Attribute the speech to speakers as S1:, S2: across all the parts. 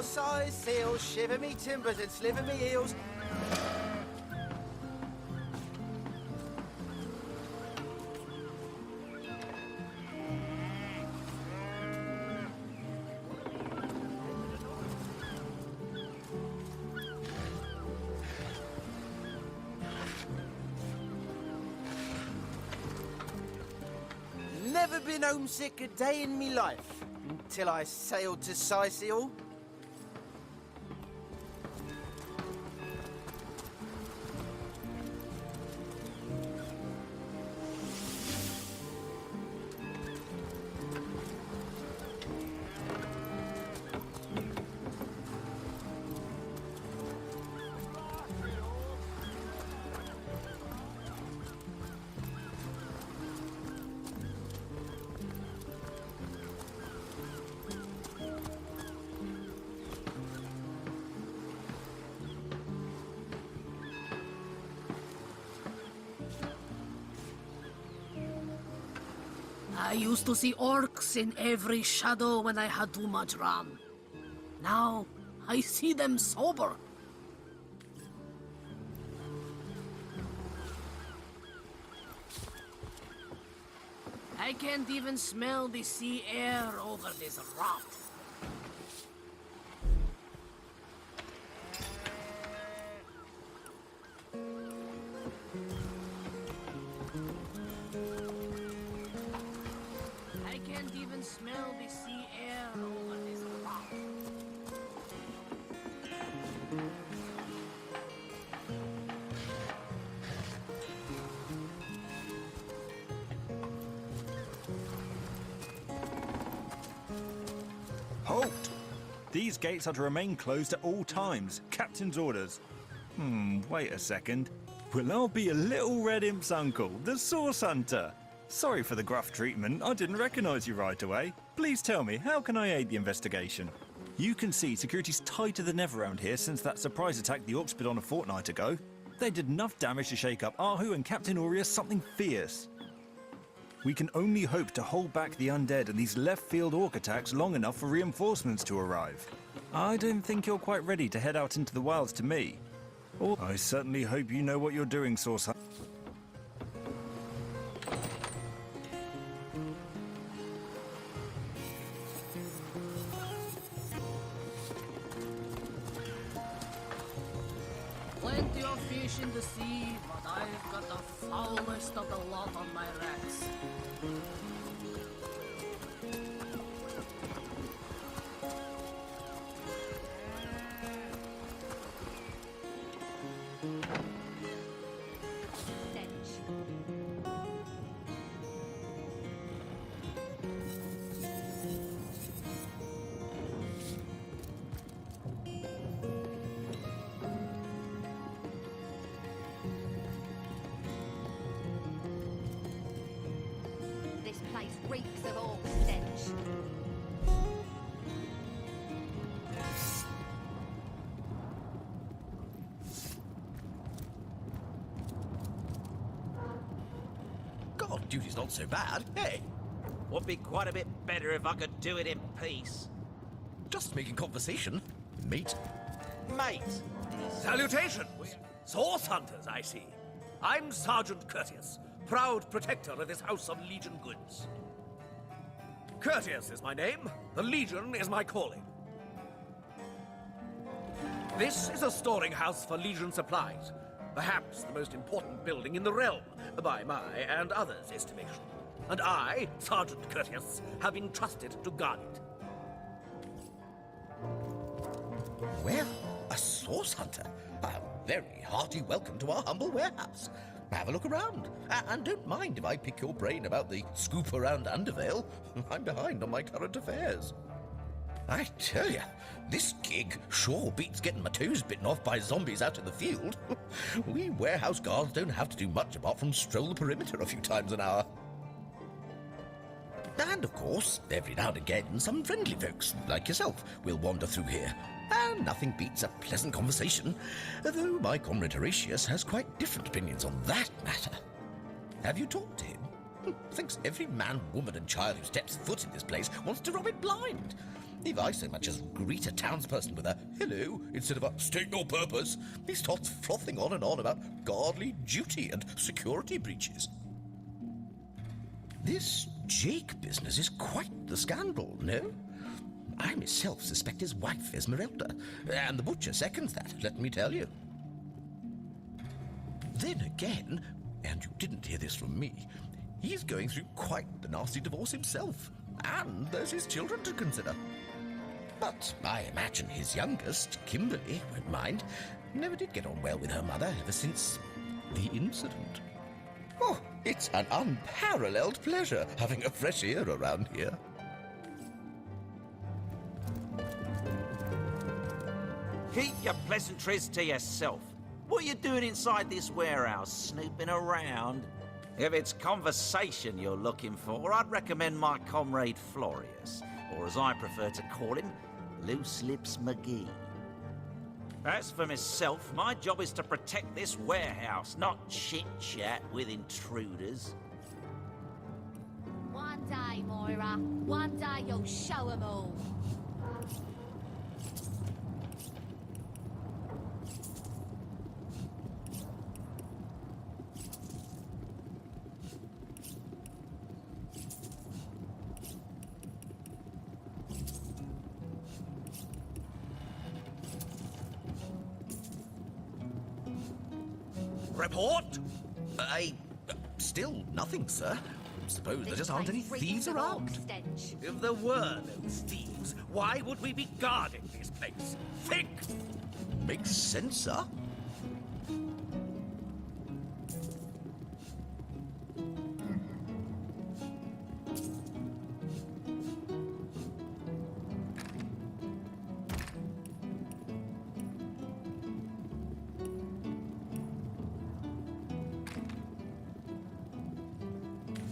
S1: size seal, shiver me timbers and sliver me heels. Never been homesick a day in me life until I sailed to Sicily.
S2: I used to see orcs in every shadow when I had too much rum. Now, I see them sober. I can't even smell the sea air over this rot. I can't even smell the sea air over this rock.
S3: Halt! These gates are to remain closed at all times. Captain's orders. Wait a second. Well, I'll be a little red imp's uncle, the Source Hunter. Sorry for the gruff treatment. I didn't recognize you right away. Please tell me, how can I aid the investigation? You can see security's tighter than ever around here since that surprise attack the Orcs put on a fortnight ago. They did enough damage to shake up Ahu and Captain Aureus something fierce. We can only hope to hold back the undead and these left-field orc attacks long enough for reinforcements to arrive. I don't think you're quite ready to head out into the wilds to me. I certainly hope you know what you're doing, Source Hunter.
S2: Plenty of fish in the sea, but I've got the foulest of the lot on my racks.
S4: This place reeks of orc stench.
S5: God, duty's not so bad, hey?
S1: Would be quite a bit better if I could do it in peace.
S5: Just making conversation, mate.
S1: Mate!
S6: Salutations! Source hunters, I see. I'm Sergeant Courteous, proud protector of this house of Legion goods. Courteous is my name, the Legion is my calling. This is a storing house for Legion supplies, perhaps the most important building in the realm, by my and others' estimation. And I, Sergeant Courteous, have been trusted to guard it.
S5: Well, a source hunter. A very hearty welcome to our humble warehouse. Have a look around, and don't mind if I pick your brain about the scoop around Undervale. I'm behind on my current affairs. I tell you, this gig sure beats getting my toes bitten off by zombies out in the field. We warehouse guards don't have to do much apart from stroll the perimeter a few times an hour. And, of course, every now and again, some friendly folks, like yourself, will wander through here. And nothing beats a pleasant conversation, though my comrade Horatius has quite different opinions on that matter. Have you talked to him? Thinks every man, woman, and child who steps foot in this place wants to rob it blind. If I so much as greet a townsperson with a hello instead of a state your purpose, he starts frothing on and on about godly duty and security breaches. This Jake business is quite the scandal, no? I myself suspect his wife, Esmeralda, and the butcher seconds that, let me tell you. Then again, and you didn't hear this from me, he's going through quite the nasty divorce himself, and there's his children to consider. But I imagine his youngest, Kimberly, won't mind. Never did get on well with her mother ever since the incident. Oh, it's an unparalleled pleasure having a fresh ear around here.
S7: Keep your pleasantries to yourself. What are you doing inside this warehouse, snooping around? If it's conversation you're looking for, I'd recommend my comrade Florius, or as I prefer to call him, Loose Lips McGee. As for myself, my job is to protect this warehouse, not chit-chat with intruders.
S4: One day, Moira. One day you'll show 'em all.
S6: Report?
S5: Still nothing, sir. Suppose there
S4: This
S5: just aren't any
S4: place
S5: thieves
S4: reeks of
S5: around.
S4: orc stench.
S6: If there were no thieves, why would we be guarding this place? Think!
S5: Makes sense, sir.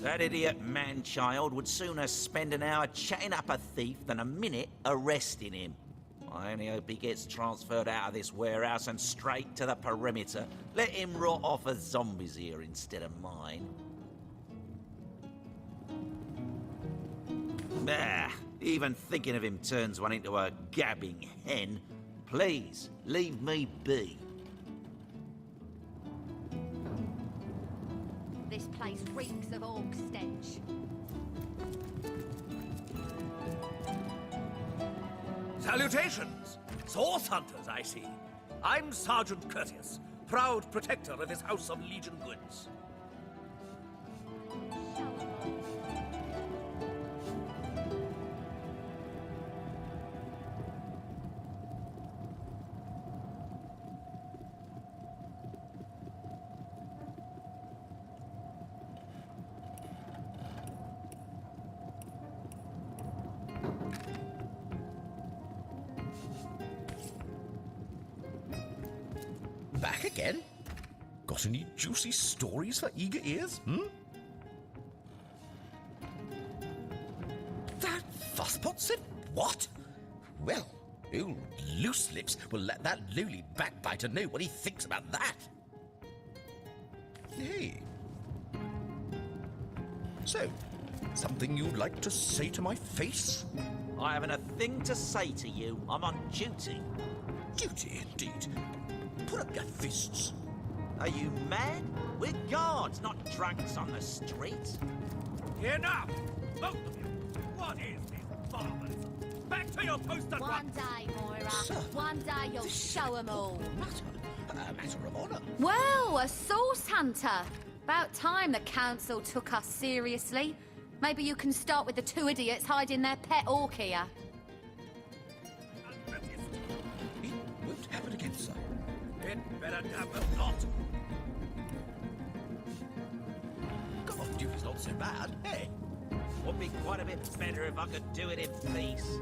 S7: That idiot man-child would sooner spend an hour chatting up a thief than a minute arresting him. I only hope he gets transferred out of this warehouse and straight to the perimeter. Let him rot off as zombies here instead of mine. Even thinking of him turns one into a gabbing hen. Please, leave me be.
S4: This place reeks of orc stench.
S6: Salutations! Source hunters, I see. I'm Sergeant Curtius, proud protector of this house of Legion goods.
S5: Back again? Got any juicy stories for eager ears, That fusspot said what? Well, old Loose Lips will let that lowly backbiter know what he thinks about that. Hey. So, something you'd like to say to my face?
S7: I haven't a thing to say to you. I'm on duty.
S5: Duty, indeed. Put up your fists.
S7: Are you mad? We're guards, not drunks on the street.
S6: Enough! Both of you! What is this barbarism? Back to your post at
S4: One
S6: once!
S4: day, Moira.
S5: Sir,
S4: One day you'll show 'em all.
S5: A matter of honor.
S4: Well, a source hunter. About time the council took us seriously. Maybe you can start with the two idiots hiding their pet orc here.
S5: It won't happen again, sir.
S6: It better damn well not.
S5: God, duty's not so bad, hey?
S7: Would be quite a bit better if I could do it in peace.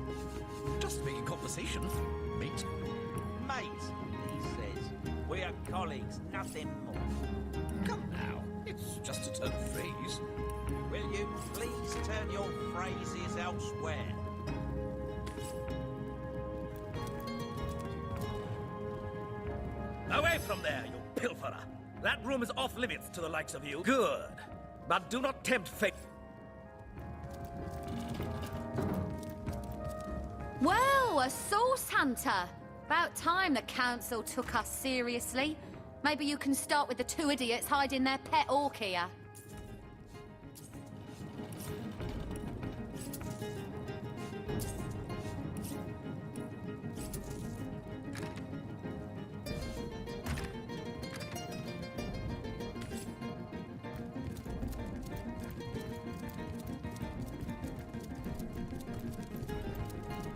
S5: Just making conversation, mate.
S7: Mate, he says. We are colleagues, nothing more.
S5: Come now, it's just a turn of phrase.
S7: Will you please turn your phrases elsewhere?
S6: Away from there, you pilferer! That room is off limits to the likes of you. Good. but do not tempt fate.
S4: Well, a source hunter. About time the council took us seriously. Maybe you can start with the two idiots hiding their pet orc here.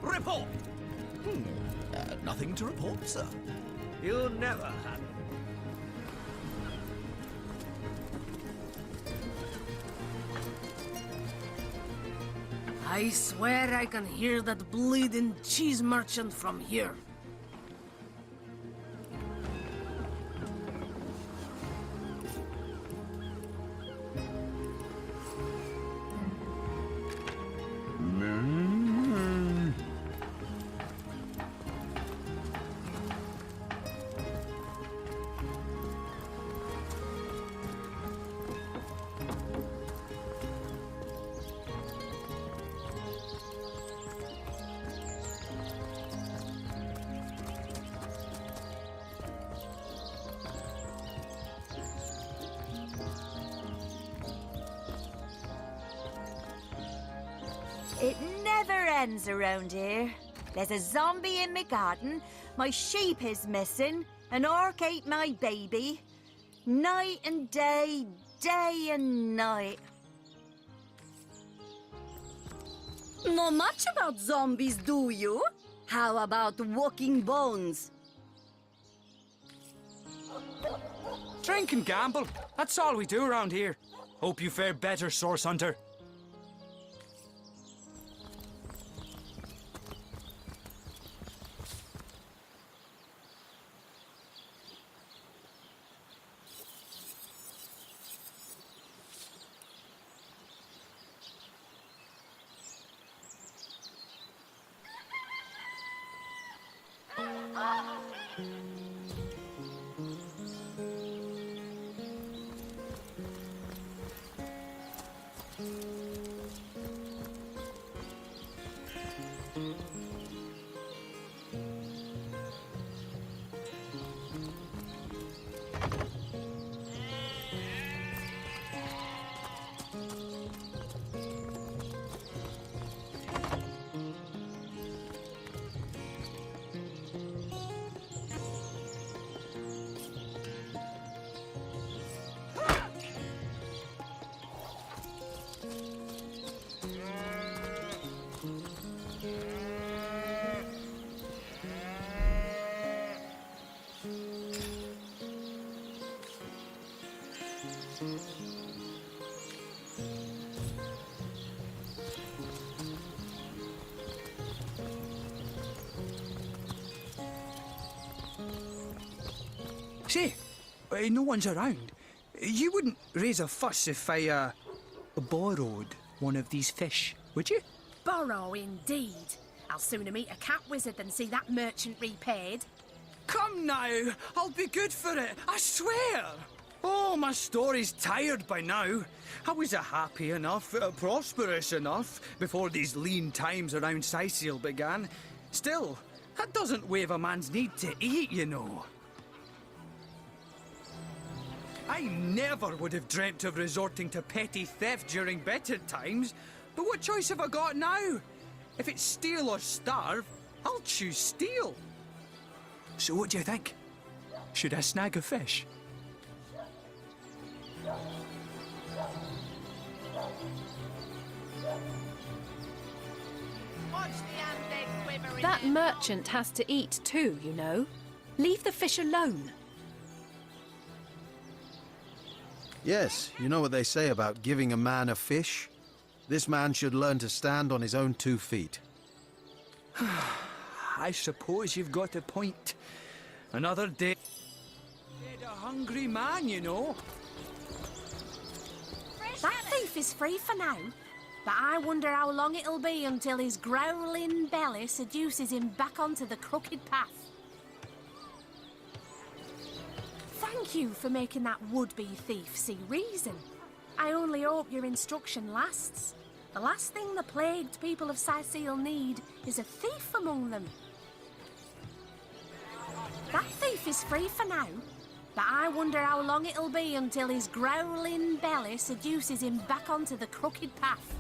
S6: Report!
S5: Nothing to report, sir.
S6: You never have.
S2: I swear I can hear that bleeding cheese merchant from here.
S8: It never ends around here. There's a zombie in my garden, my sheep is missing, an orc ate my baby. Night and day, day and night. Know much about zombies, do you? How about walking bones?
S9: Drink and gamble. That's all we do around here. Hope you fare better, Source Hunter. Say, no one's around. You wouldn't raise a fuss if I, borrowed one of these fish, would you?
S2: Borrow indeed. I'll sooner meet a cat wizard than see that merchant repaid.
S9: Come now, I'll be good for it, I swear. Oh, my story's tired by now. I was happy enough, prosperous enough, before these lean times around Sicil began. Still, that doesn't waive a man's need to eat, you know. I never would have dreamt of resorting to petty theft during better times, but what choice have I got now? If it's steal or starve, I'll choose steal. So what do you think? Should I snag a fish?
S10: That merchant has to eat too, you know. Leave the fish alone.
S1: Yes, you know what they say about giving a man a fish? This man should learn to stand on his own 2 feet.
S9: I suppose you've got a point. Another day. A hungry man, you know.
S2: That thief is free for now, but I wonder how long it'll be until his growling belly seduces him back onto the crooked path. Thank you for making that would-be thief see reason. I only hope your instruction lasts. The last thing the plagued people of Sicil need is a thief among them. That thief is free for now, but I wonder how long it'll be until his growling belly seduces him back onto the crooked path.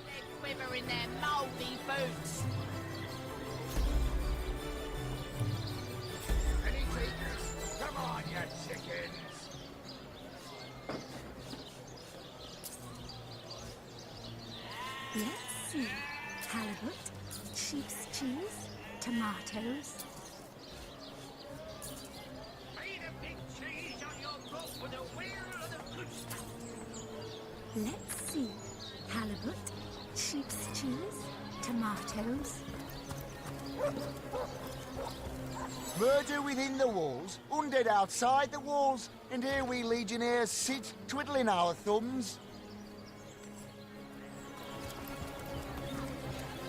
S11: They quiver in their mouldy boots.
S12: Any takers? Come on, you chickens!
S2: Let's see. Halibut, sheep's cheese, tomatoes.
S12: Made a big cheese on your book with a wheel of the good stuff.
S2: Let's see. Halibut, sheep's cheese, tomatoes.
S13: Murder within the walls, undead outside the walls, and here we legionnaires sit, twiddling our thumbs.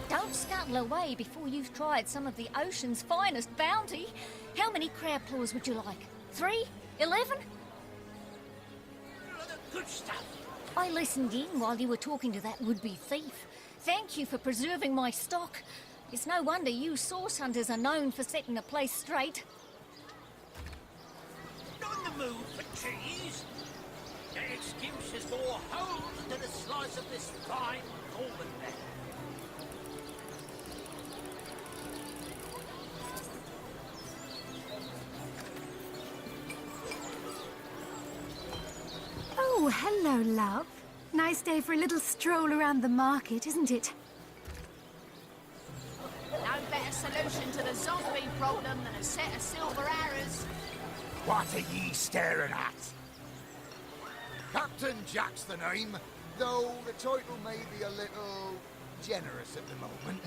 S14: Don't scuttle away before you've tried some of the ocean's finest bounty. How many crab claws would you like? 3? 11?
S12: Good stuff.
S14: I listened in while you were talking to that would-be thief. Thank you for preserving my stock. It's no wonder you source hunters are known for setting the place straight.
S12: On the move for cheese. An excuse is more holes than a slice of this fine golden metal.
S2: Oh, hello, love. Nice day for a little stroll around the market, isn't it?
S11: No better solution to the zombie problem than a set of silver arrows.
S12: What are ye staring at? Captain Jack's the name, though the title may be a little generous at the moment.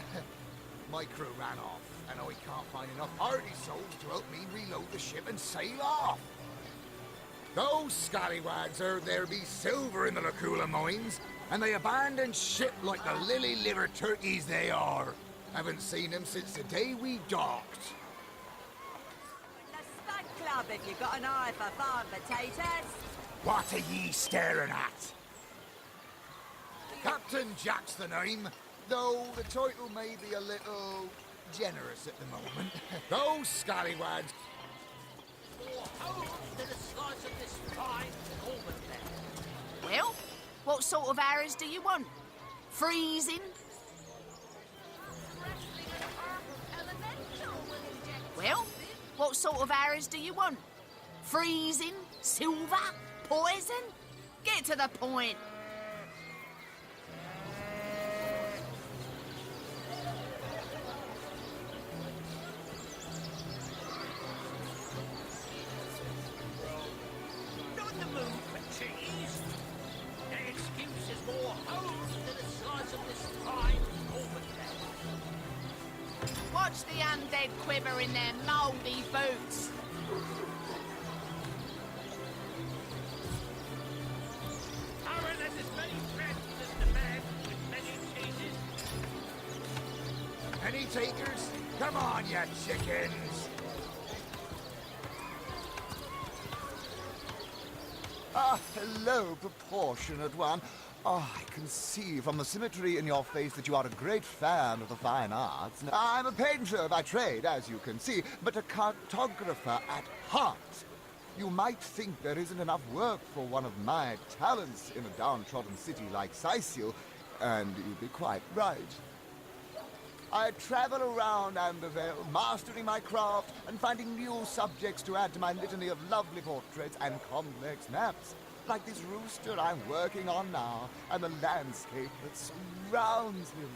S12: My crew ran off, and I can't find enough hardy souls to help me reload the ship and sail off. Those scallywags heard there be silver in the Lacula mines, and they abandoned ship like the lily-livered turkeys they are. Haven't seen them since the day we docked.
S8: The Spud Club if you've got an eye for farm potatoes.
S12: What are ye staring at? Captain Jack's the name, though the title may be a little generous at the moment. Those scallywags more holes than a slice of this fine golden metal.
S11: Well, what sort of arrows do you want? Freezing? Well, what sort of arrows do you want? Freezing? Silver? Poison? Get to the point.
S12: On the move for cheese. An excuse is more holes than a slice of this fine golden metal.
S11: Watch the undead quiver in their mouldy boots.
S12: Aaron has as many friends as the man with many cheeses. Any takers? Come on, you chickens!
S13: Ah, hello, proportionate one. Oh, I can see from the symmetry in your face that you are a great fan of the fine arts. I'm a painter by trade, as you can see, but a cartographer at heart. You might think there isn't enough work for one of my talents in a downtrodden city like Sicil, and you'd be quite right. I travel around Ambervale, mastering my craft and finding new subjects to add to my litany of lovely portraits and complex maps. Like this rooster I'm working on now, and the landscape that surrounds him.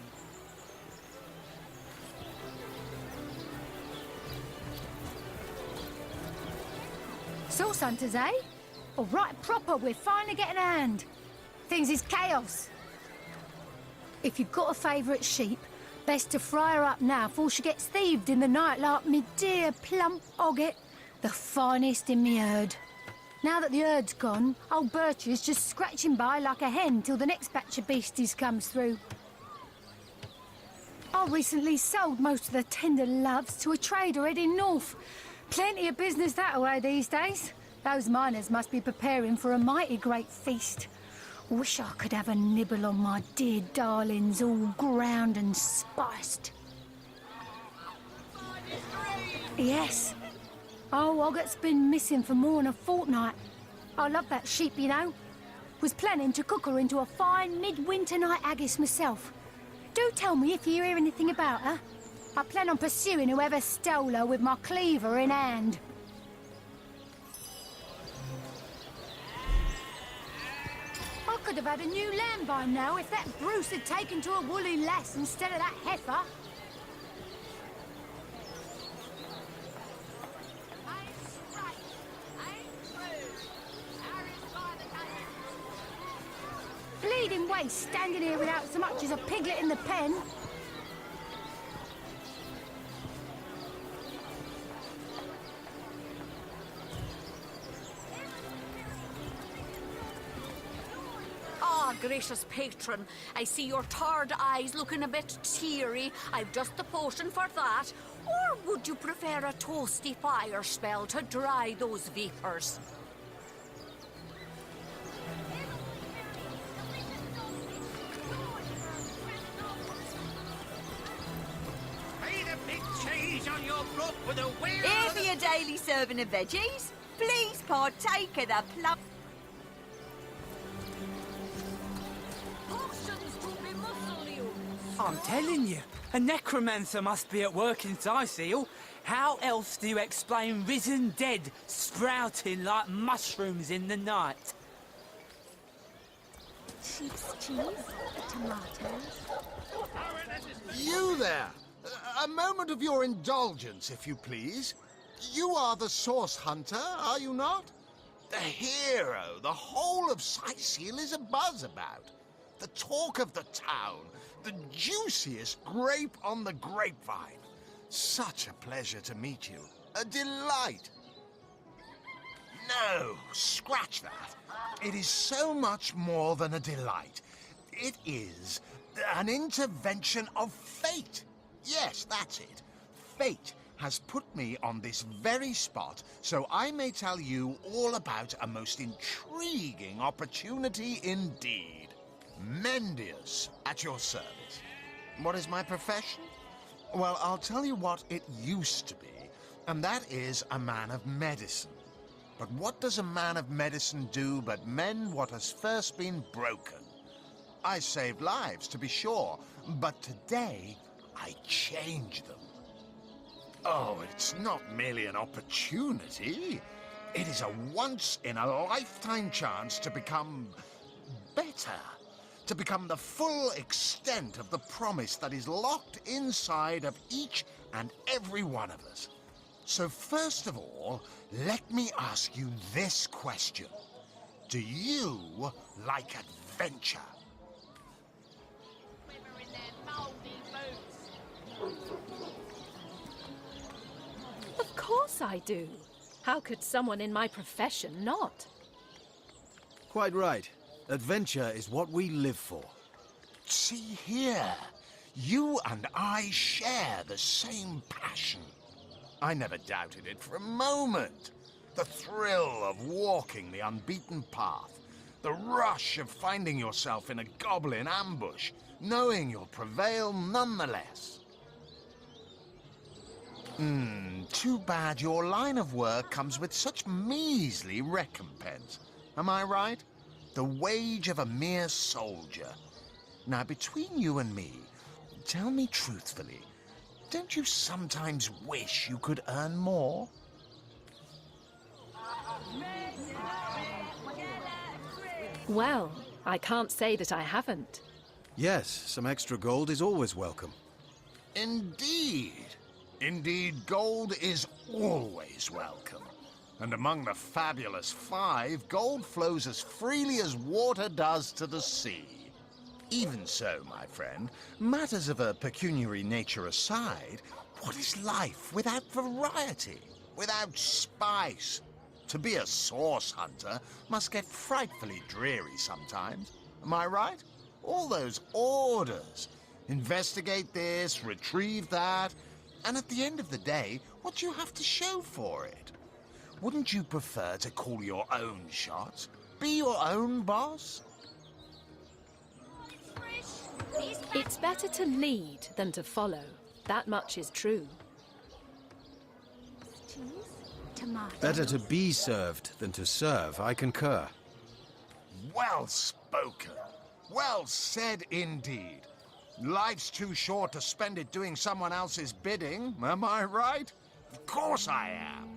S2: Source hunters, eh? All right, proper, we're finally getting a hand. Things is chaos. If you've got a favourite sheep, best to fry her up now before she gets thieved in the night like me dear plump Ogget, the finest in me herd. Now that the herd's gone, old Bertie's just scratching by like a hen till the next batch of beasties comes through. I recently sold most of the tender loves to a trader heading north. Plenty of business that way these days. Those miners must be preparing for a mighty great feast. Wish I could have a nibble on my dear darlings, all ground and spiced. Yes. Oh, Ogget's been missing for more than a fortnight. I love that sheep, you know. Was planning to cook her into a fine midwinter night haggis myself. Do tell me if you hear anything about her. I plan on pursuing whoever stole her with my cleaver in hand. I could have had a new lamb by now if that Bruce had taken to a woolly lass instead of that heifer. Bleeding waste standing here without so much as a piglet in the pen.
S11: Ah, gracious patron, I see your tired eyes looking a bit teary. I've just the potion for that. Or would you prefer a toasty fire spell to dry those vapours?
S8: Here for your daily serving of veggies. Please partake of the plum.
S9: I'm telling you, a necromancer must be at work in Seal. How else do you explain risen dead sprouting like mushrooms in the night?
S14: Sheep's cheese, tomatoes.
S12: You there! A moment of your indulgence, if you please. You are the source hunter, are you not? The hero the whole of Seal is abuzz about. The talk of the town. The juiciest grape on the grapevine. Such a pleasure to meet you. A delight. No, scratch that. It is so much more than a delight. It is an intervention of fate. Yes, that's it. Fate has put me on this very spot so I may tell you all about a most intriguing opportunity indeed. Mendius, at your service. What is my profession? Well, I'll tell you what it used to be, and that is a man of medicine. But what does a man of medicine do but mend what has first been broken? I saved lives, to be sure, but today I change them. Oh, it's not merely an opportunity. It is a once-in-a-lifetime chance to become better. To become the full extent of the promise that is locked inside of each and every one of us. So first of all, let me ask you this question. Do you like adventure?
S10: Of course I do. How could someone in my profession not?
S1: Quite right. Adventure is what we live for.
S12: See here. You and I share the same passion. I never doubted it for a moment. The thrill of walking the unbeaten path. The rush of finding yourself in a goblin ambush, knowing you'll prevail nonetheless. Too bad your line of work comes with such measly recompense. Am I right? The wage of a mere soldier. Now, between you and me, tell me truthfully, don't you sometimes wish you could earn more?
S10: Well, I can't say that I haven't.
S1: Yes, some extra gold is always welcome.
S12: Indeed. Indeed, gold is always welcome. And among the fabulous five, gold flows as freely as water does to the sea. Even so, my friend, matters of a pecuniary nature aside, what is life without variety, without spice? To be a source hunter must get frightfully dreary sometimes. Am I right? All those orders. Investigate this, retrieve that, and at the end of the day, what do you have to show for it?
S15: Wouldn't you prefer to call your own shots? Be your own boss?
S10: It's better to lead than to follow. That much is true.
S1: Better to be served than to serve, I concur.
S15: Well spoken. Well said indeed. Life's too short to spend it doing someone else's bidding, am I right? Of course I am.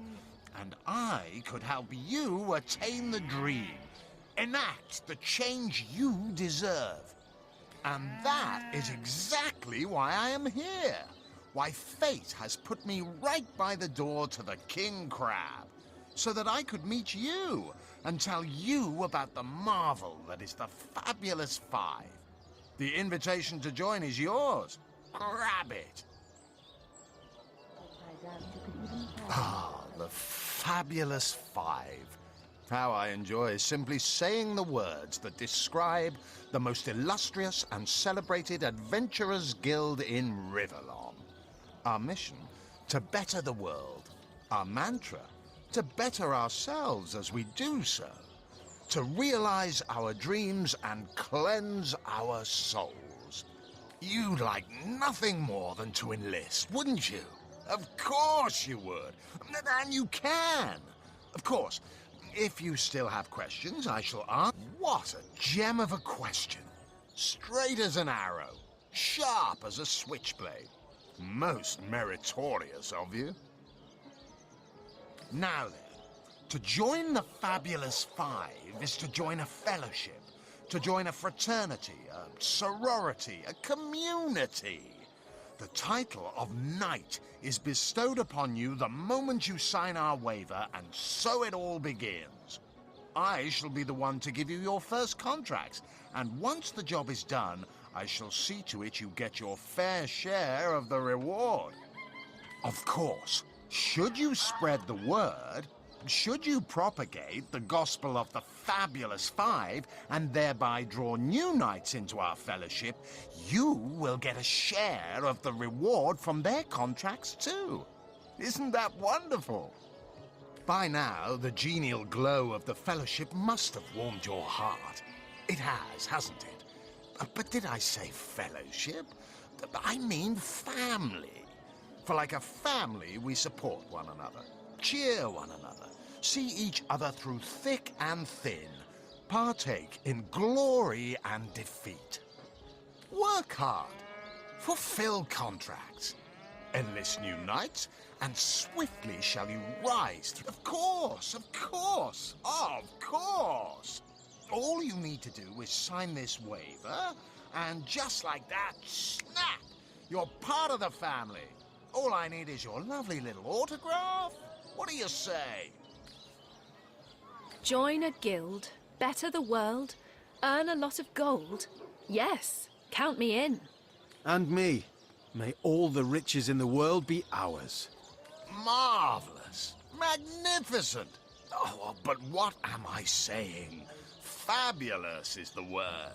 S15: And I could help you attain the dream, enact the change you deserve. And that is exactly why I am here. Why fate has put me right by the door to the King Crab, so that I could meet you and tell you about the marvel that is the Fabulous Five. The invitation to join is yours. Grab it. Ah, the Fabulous Five. How I enjoy simply saying the words that describe the most illustrious and celebrated adventurers' guild in Riverlong. Our mission, to better the world. Our mantra, to better ourselves as we do so. To realize our dreams and cleanse our souls. You'd like nothing more than to enlist, wouldn't you? Of course you would. And you can. Of course, if you still have questions, I shall answer. What a gem of a question. Straight as an arrow. Sharp as a switchblade. Most meritorious of you. Now then, to join the Fabulous Five is to join a fellowship, to join a fraternity, a sorority, a community. The title of Knight is bestowed upon you the moment you sign our waiver, and so it all begins. I shall be the one to give you your first contracts, and once the job is done, I shall see to it you get your fair share of the reward. Of course, should you spread the word, should you propagate the gospel of the Fabulous Five and thereby draw new knights into our fellowship, you will get a share of the reward from their contracts too. Isn't that wonderful? By now, the genial glow of the fellowship must have warmed your heart. It has, hasn't it? But did I say fellowship? I mean family. For like a family, we support one another, cheer one another, see each other through thick and thin, partake in glory and defeat. Work hard, fulfill contracts, enlist new knights, and swiftly shall you rise through. Of course, of course, of course! All you need to do is sign this waiver, and just like that, snap! You're part of the family. All I need is your lovely little autograph. What do you say?
S10: Join a guild, better the world, earn a lot of gold. Yes, count me in.
S1: And me. May all the riches in the world be ours.
S15: Marvelous. Magnificent. Oh, but what am I saying? Fabulous is the word.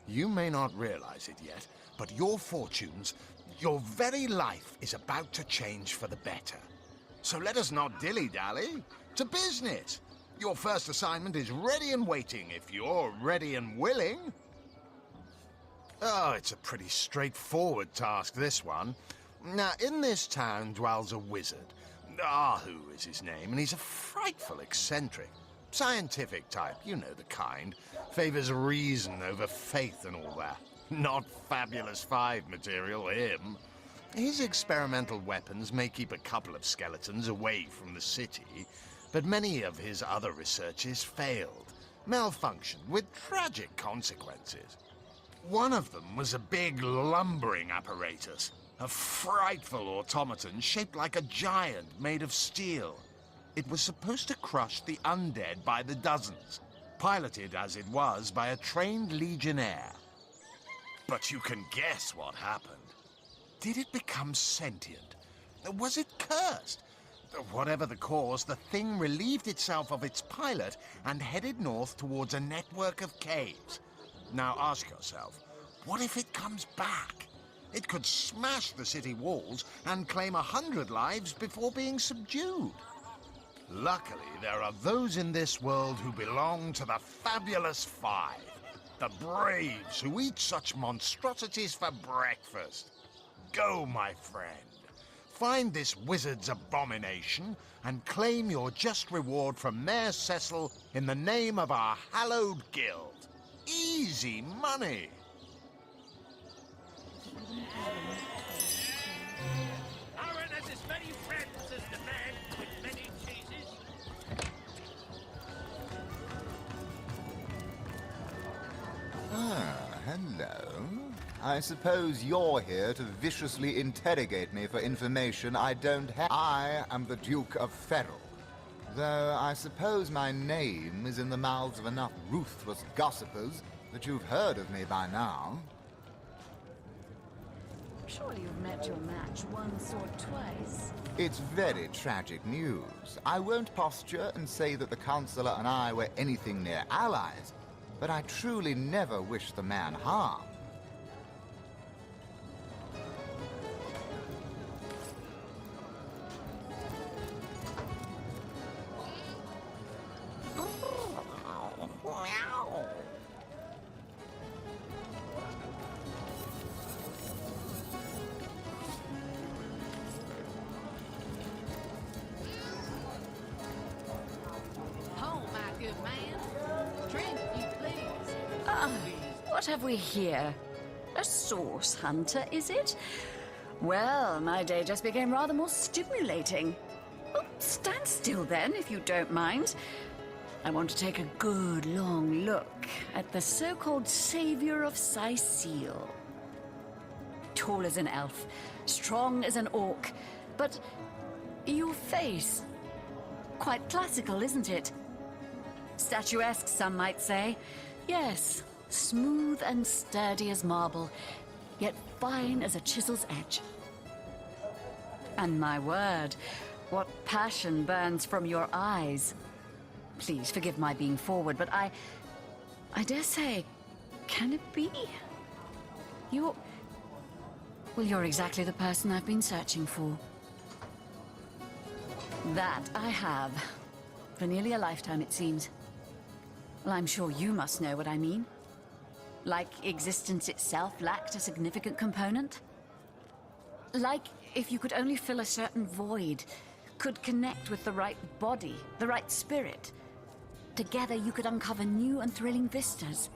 S15: You may not realize it yet, but your fortunes, your very life is about to change for the better. So let us not dilly-dally. To business. Your first assignment is ready and waiting if you're ready and willing. Oh, it's a pretty straightforward task, this one. Now, in this town dwells a wizard. Ahu is his name, and he's a frightful eccentric. Scientific type, you know the kind. Favors reason over faith and all that. Not Fabulous Five material, him. His experimental weapons may keep a couple of skeletons away from the city, but many of his other researches failed, malfunctioned with tragic consequences. One of them was a big lumbering apparatus, a frightful automaton shaped like a giant made of steel. It was supposed to crush the undead by the dozens, piloted as it was by a trained legionnaire. But you can guess what happened. Did it become sentient? Was it cursed? Whatever the cause, the thing relieved itself of its pilot and headed north towards a network of caves. Now ask yourself, what if it comes back? It could smash the city walls and claim 100 lives before being subdued. Luckily, there are those in this world who belong to the Fabulous Five. The braves who eat such monstrosities for breakfast. Go, my friend. Find this wizard's abomination and claim your just reward from Mayor Cecil in the name of our hallowed guild. Easy money.
S6: Aaron has as many friends as the man with many cheeses.
S13: Ah, hello. I suppose you're here to viciously interrogate me for information I don't have. I am the Duke of Ferrell. Though I suppose my name is in the mouths of enough ruthless gossipers that you've heard of me by now.
S8: Surely you've met your match once or twice.
S13: It's very tragic news. I won't posture and say that the Chancellor and I were anything near allies, but I truly never wished the man harm.
S11: Oh, my good man. Drink, you please.
S8: What have we here? A source hunter, is it? Well, my day just became rather more stimulating. Oh, stand still then, if you don't mind. I want to take a good long look at the so-called savior of Sicil. Tall as an elf, strong as an orc, but your face, quite classical, isn't it? Statuesque, some might say. Yes, smooth and sturdy as marble, yet fine as a chisel's edge. And my word, what passion burns from your eyes. Please forgive my being forward, but I dare say, can it be? Well, you're exactly the person I've been searching for. That I have. For nearly a lifetime, it seems. Well, I'm sure you must know what I mean. Like existence itself lacked a significant component? Like if you could only fill a certain void, could connect with the right body, the right spirit. Together you could uncover new and thrilling vistas.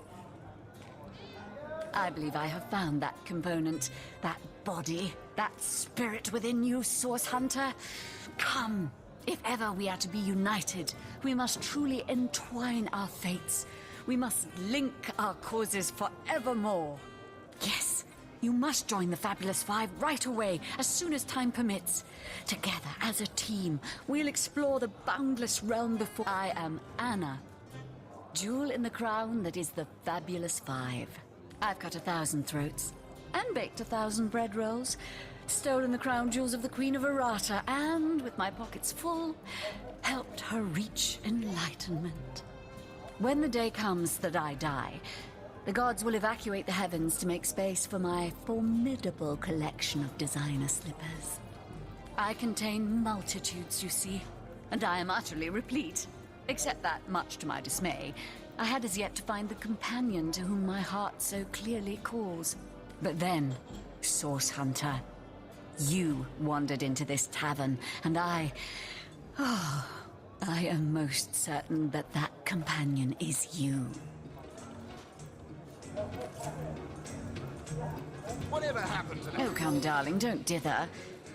S8: I believe I have found that component, that body, that spirit within you, Source Hunter. Come, if ever we are to be united, we must truly entwine our fates. We must link our causes forevermore. Yes, you must join the Fabulous Five right away, as soon as time permits. Together, as a team, we'll explore the boundless realm before. I am Anna, jewel in the crown that is the Fabulous Five. I've cut 1,000 throats, and baked 1,000 bread rolls, stolen the crown jewels of the Queen of Arata, and, with my pockets full, helped her reach enlightenment. When the day comes that I die, the gods will evacuate the heavens to make space for my formidable collection of designer slippers. I contain multitudes, you see, and I am utterly replete. Except that, much to my dismay, I had as yet to find the companion to whom my heart so clearly calls. But then, Source Hunter, you wandered into this tavern, and I am most certain that that companion is you.
S12: Whatever happened to
S8: Oh, come, darling, don't dither.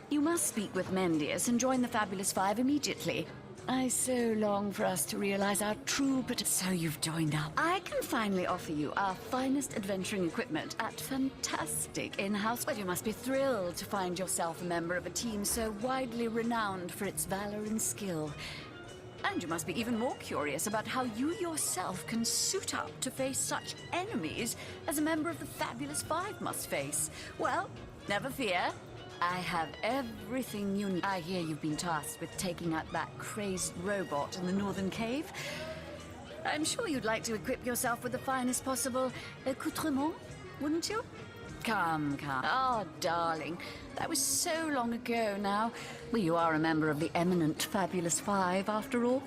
S8: You must speak with Mendius and join the Fabulous Five immediately. I so long for us to realize our true potential. So you've joined up. I can finally offer you our finest adventuring equipment at fantastic in-house. Well, you must be thrilled to find yourself a member of a team so widely renowned for its valor and skill. And you must be even more curious about how you yourself can suit up to face such enemies as a member of the Fabulous Five must face. Well, never fear. I have everything you need. I hear you've been tasked with taking out that crazed robot in the northern cave. I'm sure you'd like to equip yourself with the finest possible accoutrement, wouldn't you?
S11: Come, come. Oh, darling. That was so long ago now. Well, you are a member of the eminent Fabulous Five, after all.